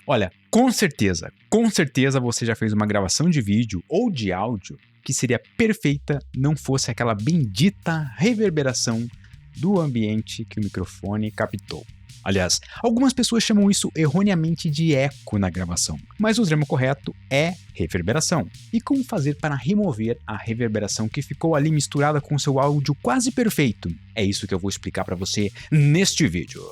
Olha, com certeza você já fez uma gravação de vídeo ou de áudio que seria perfeita não fosse aquela bendita reverberação do ambiente que o microfone captou. Aliás, algumas pessoas chamam isso erroneamente de eco na gravação, mas o termo correto é reverberação. E como fazer para remover a reverberação que ficou ali misturada com seu áudio quase perfeito? É isso que eu vou explicar para você neste vídeo.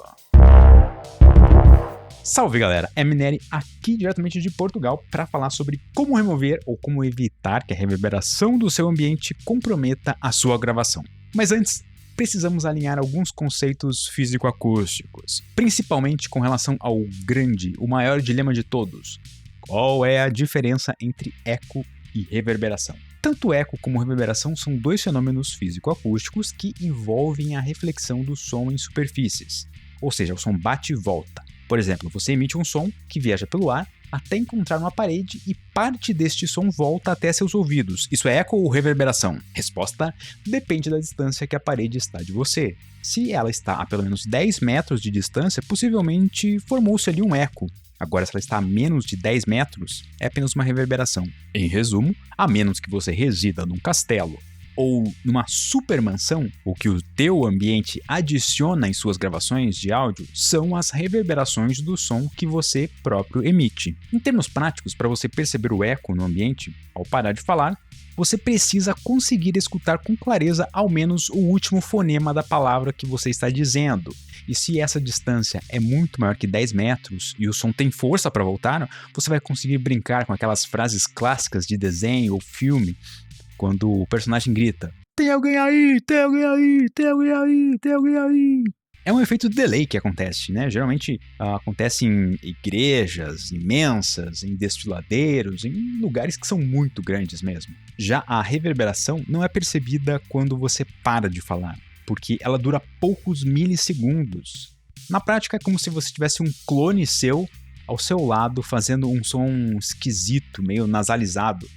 Salve galera, é Mineri aqui diretamente de Portugal para falar sobre como remover ou como evitar que a reverberação do seu ambiente comprometa a sua gravação. Mas antes, precisamos alinhar alguns conceitos físico-acústicos, principalmente com relação ao grande, o maior dilema de todos. Qual é a diferença entre eco e reverberação? Tanto eco como reverberação são dois fenômenos físico-acústicos que envolvem a reflexão do som em superfícies, ou seja, o som bate e volta. Por exemplo, você emite um som que viaja pelo ar até encontrar uma parede e parte deste som volta até seus ouvidos. Isso é eco ou reverberação? Resposta: depende da distância que a parede está de você. Se ela está a pelo menos 10 metros de distância, possivelmente formou-se ali um eco. Agora, se ela está a menos de 10 metros, é apenas uma reverberação. Em resumo, a menos que você resida num castelo ou numa supermansão, o que o teu ambiente adiciona em suas gravações de áudio são as reverberações do som que você próprio emite. Em termos práticos, para você perceber o eco no ambiente, ao parar de falar, você precisa conseguir escutar com clareza ao menos o último fonema da palavra que você está dizendo. E se essa distância é muito maior que 10 metros e o som tem força para voltar, você vai conseguir brincar com aquelas frases clássicas de desenho ou filme, quando o personagem grita: "Tem alguém aí, tem alguém aí, tem alguém aí, tem alguém aí". É um efeito de delay que acontece, né? Geralmente acontece em igrejas imensas, em desfiladeiros, em lugares que são muito grandes mesmo. Já a reverberação não é percebida quando você para de falar, porque ela dura poucos milissegundos. Na prática é como se você tivesse um clone seu ao seu lado fazendo um som esquisito, meio nasalizado.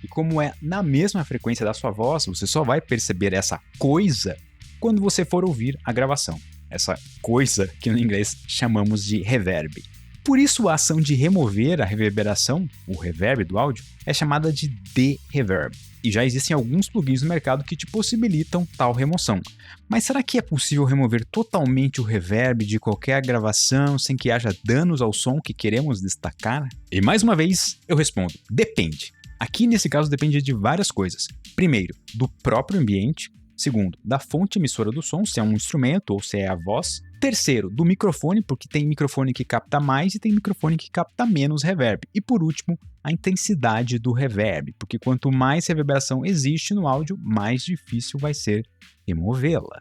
E como é na mesma frequência da sua voz, você só vai perceber essa coisa quando você for ouvir a gravação. Essa coisa que no inglês chamamos de reverb. Por isso a ação de remover a reverberação, o reverb do áudio, é chamada de de-reverb. E já existem alguns plugins no mercado que te possibilitam tal remoção. Mas será que é possível remover totalmente o reverb de qualquer gravação sem que haja danos ao som que queremos destacar? E mais uma vez eu respondo: depende. Aqui, nesse caso, depende de várias coisas. Primeiro, do próprio ambiente. Segundo, da fonte emissora do som, se é um instrumento ou se é a voz. Terceiro, do microfone, porque tem microfone que capta mais e tem microfone que capta menos reverb. E por último, a intensidade do reverb, porque quanto mais reverberação existe no áudio, mais difícil vai ser removê-la.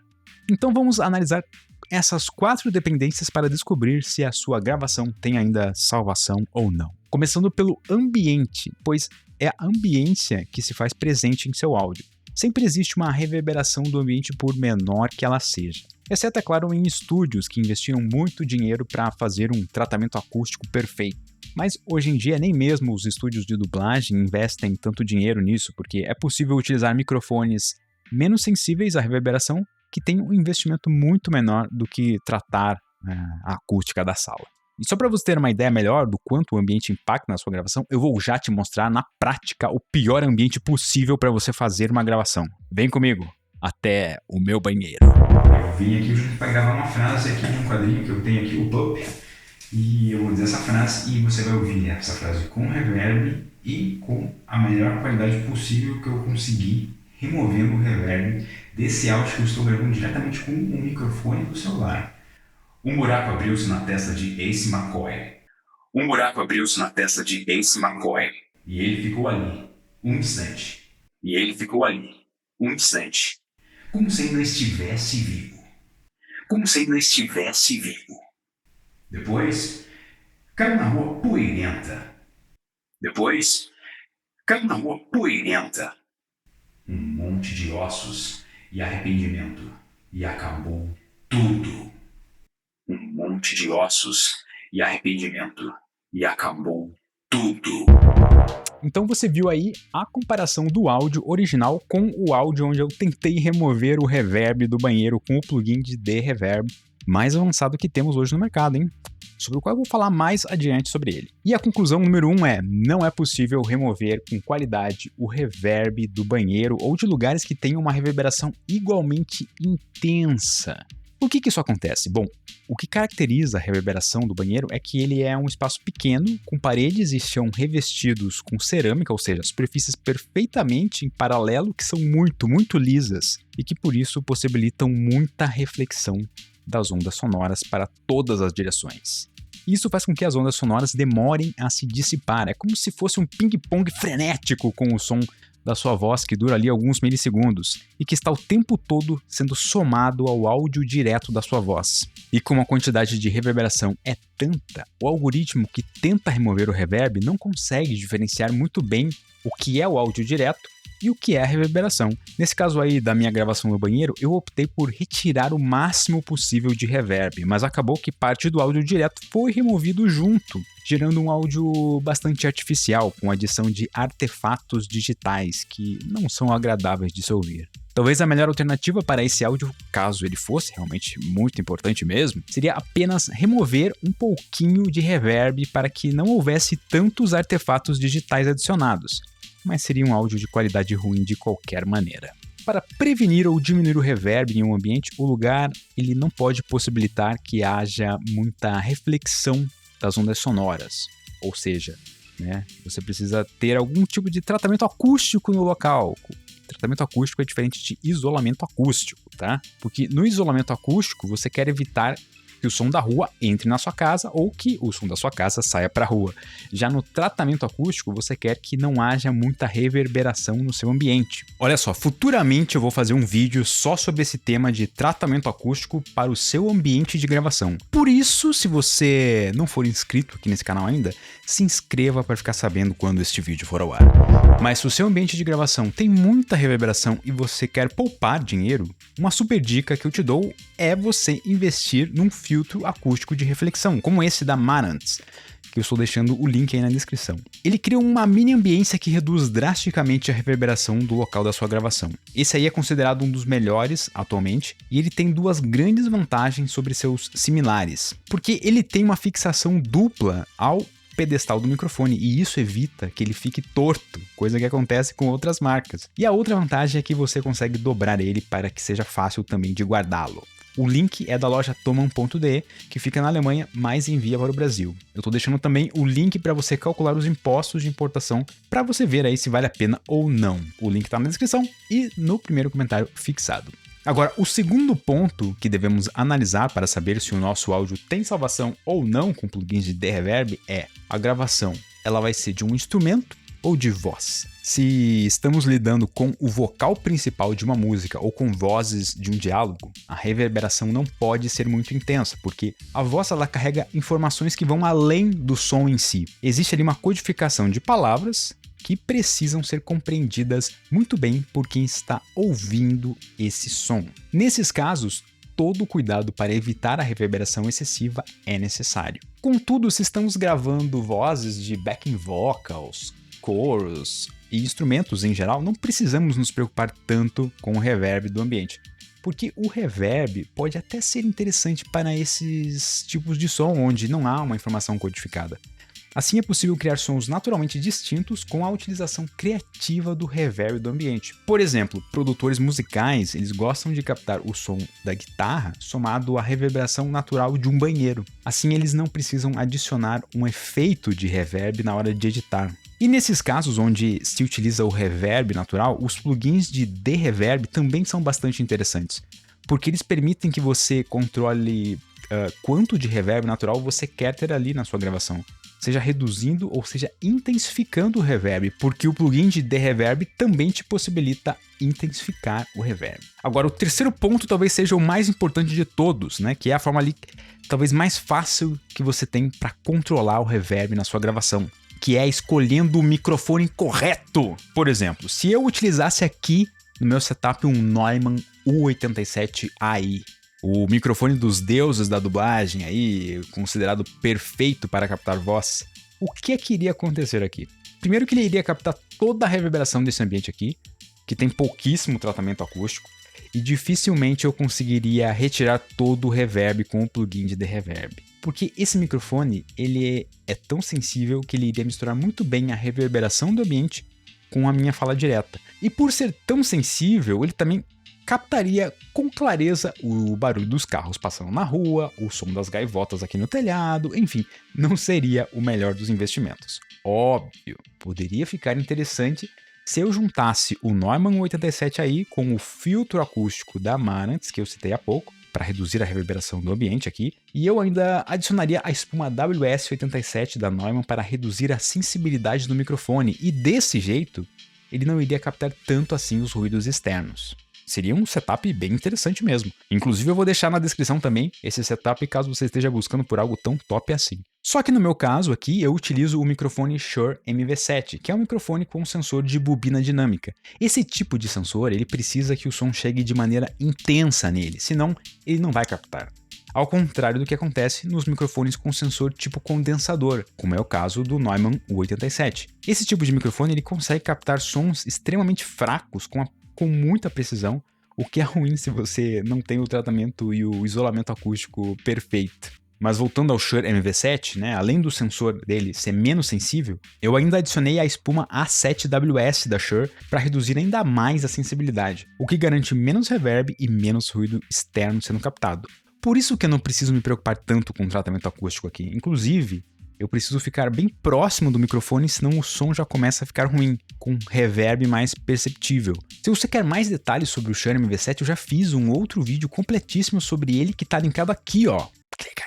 Então vamos analisar essas 4 dependências para descobrir se a sua gravação tem ainda salvação ou não. Começando pelo ambiente, pois é a ambiência que se faz presente em seu áudio. Sempre existe uma reverberação do ambiente por menor que ela seja. Exceto, é claro, em estúdios que investiram muito dinheiro para fazer um tratamento acústico perfeito. Mas hoje em dia nem mesmo os estúdios de dublagem investem tanto dinheiro nisso, porque é possível utilizar microfones menos sensíveis à reverberação que têm um investimento muito menor do que tratar a acústica da sala. E só para você ter uma ideia melhor do quanto o ambiente impacta na sua gravação, eu vou já te mostrar na prática o pior ambiente possível para você fazer uma gravação. Vem comigo até o meu banheiro. Eu vim aqui para gravar uma frase aqui de um quadrinho que eu tenho aqui, o Pup, e eu vou dizer essa frase e você vai ouvir essa frase com reverb e com a melhor qualidade possível que eu consegui, removendo o reverb desse áudio que eu estou gravando diretamente com o microfone do celular. Um buraco abriu-se na testa de Ace McCoy. Um buraco abriu-se na testa de Ace McCoy. E ele ficou ali, um instante. E ele ficou ali, um instante. Como se ainda estivesse vivo. Como se ainda estivesse vivo. Depois, caiu na rua poeirenta. Depois, caiu na rua poeirenta. Um monte de ossos e arrependimento. E acabou tudo. Um monte de ossos e arrependimento. E acabou tudo. Então você viu aí a comparação do áudio original com o áudio onde eu tentei remover o reverb do banheiro com o plugin de de-reverb mais avançado que temos hoje no mercado, hein? sobre o qual eu vou falar mais adiante sobre ele. E a conclusão número 1 é: não é possível remover com qualidade o reverb do banheiro ou de lugares que tenham uma reverberação igualmente intensa. Por que isso acontece? Bom, o que caracteriza a reverberação do banheiro é que ele é um espaço pequeno, com paredes e chão revestidos com cerâmica, ou seja, superfícies perfeitamente em paralelo que são muito lisas e que por isso possibilitam muita reflexão das ondas sonoras para todas as direções. Isso faz com que as ondas sonoras demorem a se dissipar. É como se fosse um ping-pong frenético com o som da sua voz, que dura ali alguns milissegundos e que está o tempo todo sendo somado ao áudio direto da sua voz. E como a quantidade de reverberação é tanta, o algoritmo que tenta remover o reverb não consegue diferenciar muito bem o que é o áudio direto e o que é a reverberação. Nesse caso aí da minha gravação no banheiro, eu optei por retirar o máximo possível de reverb, mas acabou que parte do áudio direto foi removido junto, gerando um áudio bastante artificial, com adição de artefatos digitais que não são agradáveis de se ouvir. Talvez a melhor alternativa para esse áudio, caso ele fosse realmente muito importante mesmo, seria apenas remover um pouquinho de reverb para que não houvesse tantos artefatos digitais adicionados, mas seria um áudio de qualidade ruim de qualquer maneira. Para prevenir ou diminuir o reverb em um ambiente, o lugar ele não pode possibilitar que haja muita reflexão das ondas sonoras, ou seja, você precisa ter algum tipo de tratamento acústico no local. Tratamento acústico é diferente de isolamento acústico, tá? Porque no isolamento acústico você quer evitar que o som da rua entre na sua casa ou que o som da sua casa saia para a rua. Já no tratamento acústico, você quer que não haja muita reverberação no seu ambiente. Olha só, futuramente eu vou fazer um vídeo só sobre esse tema de tratamento acústico para o seu ambiente de gravação. Por isso, se você não for inscrito aqui nesse canal ainda, se inscreva para ficar sabendo quando este vídeo for ao ar. Mas se o seu ambiente de gravação tem muita reverberação e você quer poupar dinheiro, uma super dica que eu te dou é você investir num filtro acústico de reflexão, como esse da Marantz, que eu estou deixando o link aí na descrição. Ele cria uma mini ambiência que reduz drasticamente a reverberação do local da sua gravação. Esse aí é considerado um dos melhores atualmente, e ele tem duas grandes vantagens sobre seus similares, porque ele tem uma fixação dupla ao pedestal do microfone, e isso evita que ele fique torto, coisa que acontece com outras marcas. E a outra vantagem é que você consegue dobrar ele para que seja fácil também de guardá-lo. O link é da loja Thomann.de, que fica na Alemanha, mas envia para o Brasil. Eu estou deixando também o link para você calcular os impostos de importação, para você ver aí se vale a pena ou não. O link está na descrição e no primeiro comentário fixado. Agora, o segundo ponto que devemos analisar para saber se o nosso áudio tem salvação ou não com plugins de reverb é: a gravação, ela vai ser de um instrumento ou de voz? Se estamos lidando com o vocal principal de uma música ou com vozes de um diálogo, a reverberação não pode ser muito intensa, porque a voz ela carrega informações que vão além do som em si. Existe ali uma codificação de palavras que precisam ser compreendidas muito bem por quem está ouvindo esse som. Nesses casos, todo cuidado para evitar a reverberação excessiva é necessário. Contudo, se estamos gravando vozes de backing vocals, coros e instrumentos em geral, não precisamos nos preocupar tanto com o reverb do ambiente, porque o reverb pode até ser interessante para esses tipos de som onde não há uma informação codificada. Assim é possível criar sons naturalmente distintos com a utilização criativa do reverb do ambiente. Por exemplo, produtores musicais, eles gostam de captar o som da guitarra somado à reverberação natural de um banheiro. Assim eles não precisam adicionar um efeito de reverb na hora de editar. E nesses casos onde se utiliza o reverb natural, os plugins de reverb também são bastante interessantes, porque eles permitem que você controle quanto de reverb natural você quer ter ali na sua gravação, seja reduzindo ou seja intensificando o reverb, porque o plugin de reverb também te possibilita intensificar o reverb. Agora, o terceiro ponto talvez seja o mais importante de todos, que é a forma ali talvez mais fácil que você tem para controlar o reverb na sua gravação, que é escolhendo o microfone correto. Por exemplo, se eu utilizasse aqui no meu setup um Neumann U87AI, o microfone dos deuses da dublagem aí, considerado perfeito para captar voz, o que iria acontecer aqui? Primeiro que ele iria captar toda a reverberação desse ambiente aqui, que tem pouquíssimo tratamento acústico, e dificilmente eu conseguiria retirar todo o reverb com o plugin de reverb. porque esse microfone ele é tão sensível que ele iria misturar muito bem a reverberação do ambiente com a minha fala direta. E por ser tão sensível, ele também captaria com clareza o barulho dos carros passando na rua, o som das gaivotas aqui no telhado, enfim, não seria o melhor dos investimentos. Óbvio, poderia ficar interessante se eu juntasse o Neumann 87 aí com o filtro acústico da Marantz, que eu citei há pouco, para reduzir a reverberação do ambiente aqui, e eu ainda adicionaria a espuma WS87 da Neumann para reduzir a sensibilidade do microfone, e desse jeito, ele não iria captar tanto assim os ruídos externos. Seria um setup bem interessante mesmo. Inclusive eu vou deixar na descrição também esse setup caso você esteja buscando por algo tão top assim. Só que no meu caso aqui eu utilizo o microfone Shure MV7, que é um microfone com sensor de bobina dinâmica. Esse tipo de sensor ele precisa que o som chegue de maneira intensa nele, senão ele não vai captar. Ao contrário do que acontece nos microfones com sensor tipo condensador, como é o caso do Neumann U87. Esse tipo de microfone ele consegue captar sons extremamente fracos com muita precisão, o que é ruim se você não tem o tratamento e o isolamento acústico perfeito. Mas voltando ao Shure MV7, né, além do sensor dele ser menos sensível, eu ainda adicionei a espuma A7WS da Shure para reduzir ainda mais a sensibilidade, o que garante menos reverb e menos ruído externo sendo captado. Por isso que eu não preciso me preocupar tanto com o tratamento acústico aqui. Inclusive, eu preciso ficar bem próximo do microfone, senão o som já começa a ficar ruim, com reverb mais perceptível. Se você quer mais detalhes sobre o Shure MV7, eu já fiz um outro vídeo completíssimo sobre ele que tá linkado aqui, ó. Clica.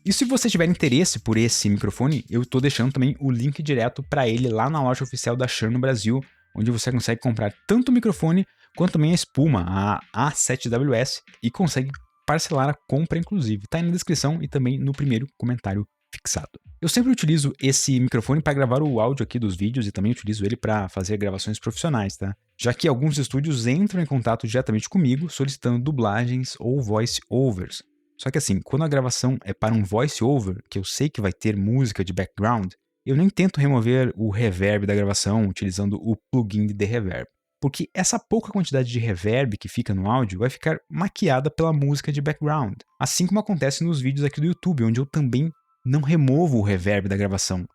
E se você tiver interesse por esse microfone, eu tô deixando também o link direto para ele lá na loja oficial da Shure no Brasil, onde você consegue comprar tanto o microfone quanto também a espuma, a A7WS, e consegue parcelar a compra inclusive. Tá aí na descrição e também no primeiro comentário fixado. Eu sempre utilizo esse microfone para gravar o áudio aqui dos vídeos e também utilizo ele para fazer gravações profissionais, tá? Já que alguns estúdios entram em contato diretamente comigo solicitando dublagens ou voice-overs. Só que assim, quando a gravação é para um voice-over, que eu sei que vai ter música de background, eu nem tento remover o reverb da gravação utilizando o plugin de reverb. Porque essa pouca quantidade de reverb que fica no áudio vai ficar maquiada pela música de background. Assim como acontece nos vídeos aqui do YouTube, onde eu também não removo o reverb da gravação,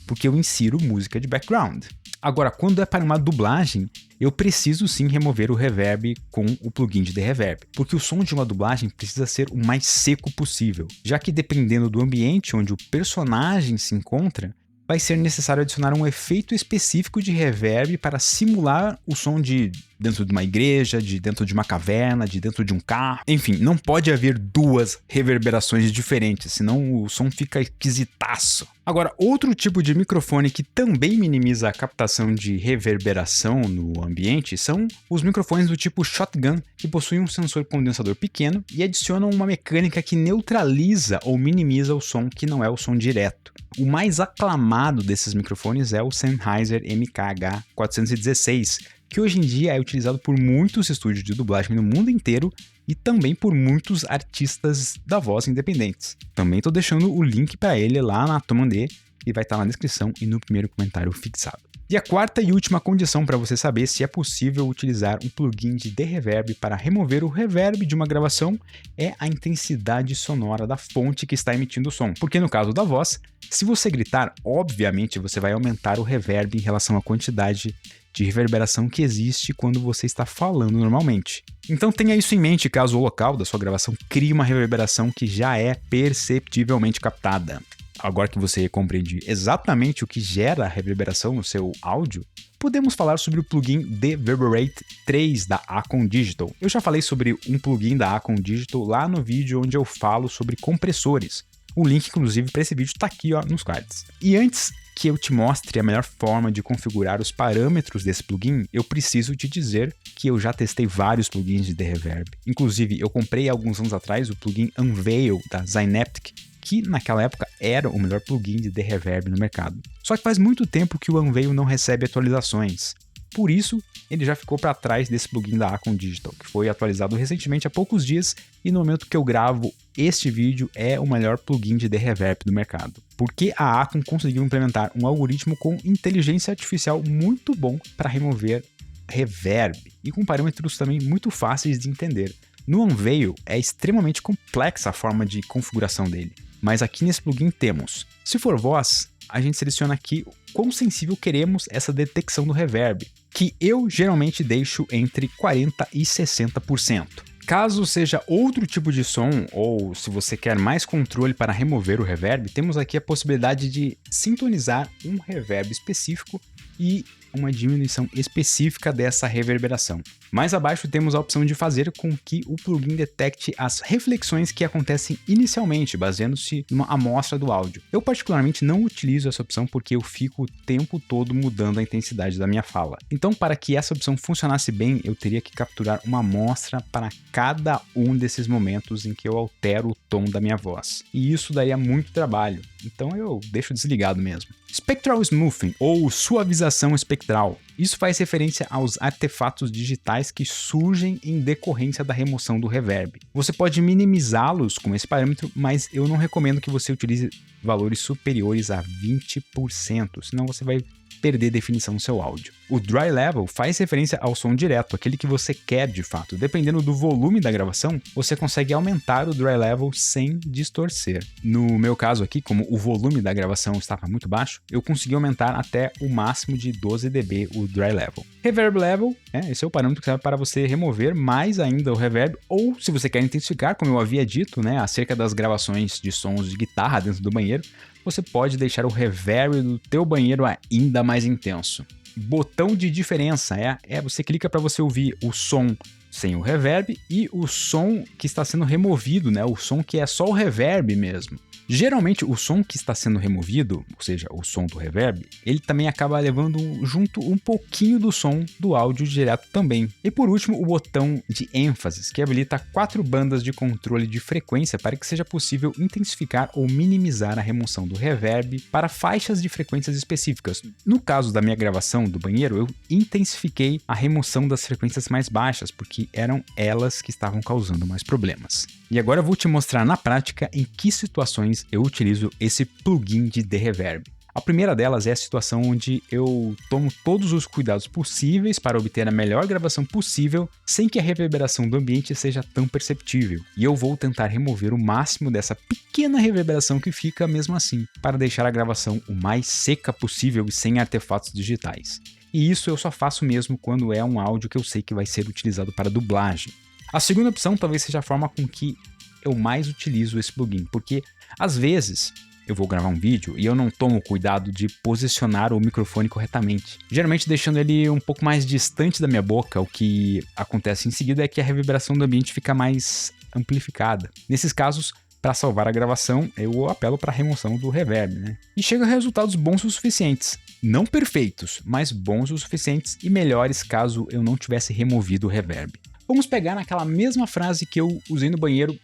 porque eu insiro música de background. Agora, quando é para uma dublagem, eu preciso sim remover o reverb com o plugin de reverb, porque o som de uma dublagem precisa ser o mais seco possível, já que dependendo do ambiente onde o personagem se encontra, vai ser necessário adicionar um efeito específico de reverb para simular o som de dentro de uma igreja, de dentro de uma caverna, de dentro de um carro. Enfim, não pode haver duas reverberações diferentes, senão o som fica esquisitaço. Agora, outro tipo de microfone que também minimiza a captação de reverberação no ambiente são os microfones do tipo shotgun, que possuem um sensor condensador pequeno e adicionam uma mecânica que neutraliza ou minimiza o som que não é o som direto. O mais aclamado desses microfones é o Sennheiser MKH416, que hoje em dia é utilizado por muitos estúdios de dublagem no mundo inteiro e também por muitos artistas da voz independentes. Também estou deixando o link para ele lá na Tomandê, que vai estar na descrição e no primeiro comentário fixado. E a quarta e última condição para você saber se é possível utilizar um plugin de reverb para remover o reverb de uma gravação é a intensidade sonora da fonte que está emitindo o som. Porque no caso da voz, se você gritar, obviamente você vai aumentar o reverb em relação à quantidade de reverberação que existe quando você está falando normalmente. Então tenha isso em mente caso o local da sua gravação crie uma reverberação que já é perceptivelmente captada. Agora que você compreende exatamente o que gera a reverberação no seu áudio, podemos falar sobre o plugin Deverberate 3 da Acon Digital. Eu já falei sobre um plugin da Acon Digital lá no vídeo onde eu falo sobre compressores. O link, inclusive, para esse vídeo está aqui ó, nos cards. E antes que eu te mostre a melhor forma de configurar os parâmetros desse plugin, eu preciso te dizer que eu já testei vários plugins de reverb. Inclusive, eu comprei alguns anos atrás o plugin Unveil da Zynaptic, que naquela época era o melhor plugin de reverb no mercado. Só que faz muito tempo que o Unveil não recebe atualizações. Por isso, ele já ficou para trás desse plugin da Acon Digital, que foi atualizado recentemente há poucos dias e no momento que eu gravo este vídeo é o melhor plugin de reverb do mercado. Porque a Acon conseguiu implementar um algoritmo com inteligência artificial muito bom para remover reverb e com parâmetros também muito fáceis de entender. No Unveil é extremamente complexa a forma de configuração dele. mas aqui nesse plugin temos. Se for voz, a gente seleciona aqui quão sensível queremos essa detecção do reverb, que eu geralmente deixo entre 40% e 60%. Caso seja outro tipo de som, ou se você quer mais controle para remover o reverb, temos aqui a possibilidade de sintonizar um reverb específico e uma diminuição específica dessa reverberação. Mais abaixo temos a opção de fazer com que o plugin detecte as reflexões que acontecem inicialmente, baseando-se numa amostra do áudio. Eu particularmente não utilizo essa opção porque eu fico o tempo todo mudando a intensidade da minha fala. Então, para que essa opção funcionasse bem, eu teria que capturar uma amostra para cada um desses momentos em que eu altero o tom da minha voz. E isso daria muito trabalho, então eu deixo desligado mesmo. Spectral Smoothing, ou suavização espectral. Isso faz referência aos artefatos digitais que surgem em decorrência da remoção do reverb. Você pode minimizá-los com esse parâmetro, mas eu não recomendo que você utilize valores superiores a 20%, senão você vai perder definição no seu áudio. O Dry Level faz referência ao som direto, aquele que você quer de fato. Dependendo do volume da gravação, você consegue aumentar o Dry Level sem distorcer. No meu caso aqui, como o volume da gravação estava muito baixo, eu consegui aumentar até o máximo de 12 dB o Dry Level. Reverb Level, esse é o parâmetro que serve para você remover mais ainda o reverb, ou se você quer intensificar, como eu havia dito, acerca das gravações de sons de guitarra dentro do banheiro, você pode deixar o reverb do teu banheiro ainda mais intenso. Botão de diferença, você clica para você ouvir o som sem o reverb e o som que está sendo removido, o som que é só o reverb mesmo. Geralmente o som que está sendo removido, ou seja, o som do reverb, ele também acaba levando junto um pouquinho do som do áudio direto também. E por último, o botão de ênfases, que habilita 4 bandas de controle de frequência para que seja possível intensificar ou minimizar a remoção do reverb para faixas de frequências específicas. No caso da minha gravação do banheiro, eu intensifiquei a remoção das frequências mais baixas, porque eram elas que estavam causando mais problemas. E agora eu vou te mostrar na prática em que situações eu utilizo esse plugin de reverb. A primeira delas é a situação onde eu tomo todos os cuidados possíveis para obter a melhor gravação possível sem que a reverberação do ambiente seja tão perceptível. E eu vou tentar remover o máximo dessa pequena reverberação que fica mesmo assim, para deixar a gravação o mais seca possível e sem artefatos digitais. E isso eu só faço mesmo quando é um áudio que eu sei que vai ser utilizado para dublagem. A segunda opção talvez seja a forma com que eu mais utilizo esse plugin, porque às vezes eu vou gravar um vídeo e eu não tomo cuidado de posicionar o microfone corretamente, geralmente deixando ele um pouco mais distante da minha boca. O que acontece em seguida é que a reverberação do ambiente fica mais amplificada. Nesses casos, para salvar a gravação, eu apelo para a remoção do reverb, E chega a resultados bons o suficientes. Não perfeitos, mas bons o suficientes e melhores caso eu não tivesse removido o reverb. Vamos pegar naquela mesma frase que eu usei no banheiro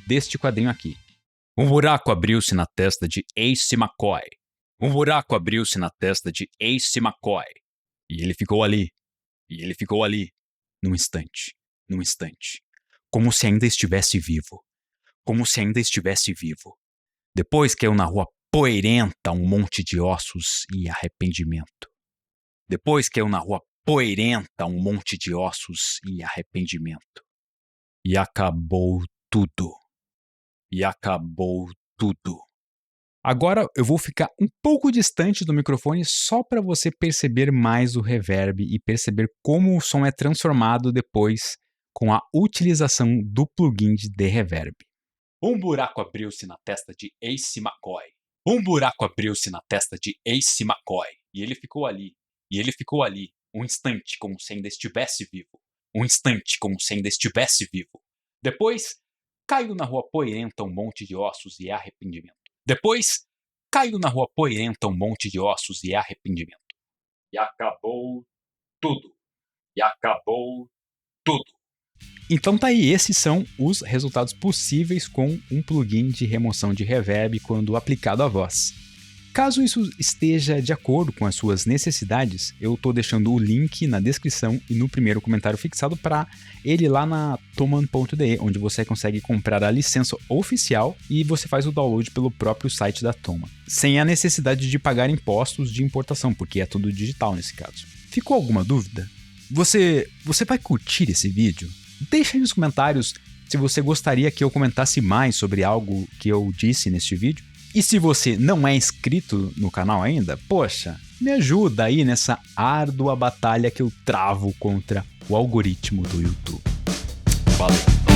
deste quadrinho aqui. Um buraco abriu-se na testa de Ace McCoy. Um buraco abriu-se na testa de Ace McCoy. E ele ficou ali. E ele ficou ali. Num instante. Num instante. Como se ainda estivesse vivo. Como se ainda estivesse vivo. Depois caiu na rua poeirenta um monte de ossos e arrependimento. Depois caiu na rua poeirenta um monte de ossos e arrependimento. E acabou tudo. E acabou tudo. Agora eu vou ficar um pouco distante do microfone só para você perceber mais o reverb e perceber como o som é transformado depois com a utilização do plugin de reverb. Um buraco abriu-se na testa de Ace McCoy. Um buraco abriu-se na testa de Ace McCoy. E ele ficou ali. E ele ficou ali. Um instante como se ainda estivesse vivo. Um instante como se ainda estivesse vivo. Depois, caiu na rua poeirenta um monte de ossos e arrependimento. Depois, caiu na rua poeirenta um monte de ossos e arrependimento. E acabou tudo. E acabou tudo. Então tá aí, esses são os resultados possíveis com um plugin de remoção de reverb quando aplicado à voz. Caso isso esteja de acordo com as suas necessidades, eu estou deixando o link na descrição e no primeiro comentário fixado para ele lá na Thomann.de, onde você consegue comprar a licença oficial e você faz o download pelo próprio site da Thomann, sem a necessidade de pagar impostos de importação, porque é tudo digital nesse caso. Ficou alguma dúvida? Você vai curtir esse vídeo? Deixa aí nos comentários se você gostaria que eu comentasse mais sobre algo que eu disse neste vídeo. E se você não é inscrito no canal ainda, poxa, me ajuda aí nessa árdua batalha que eu travo contra o algoritmo do YouTube. Valeu!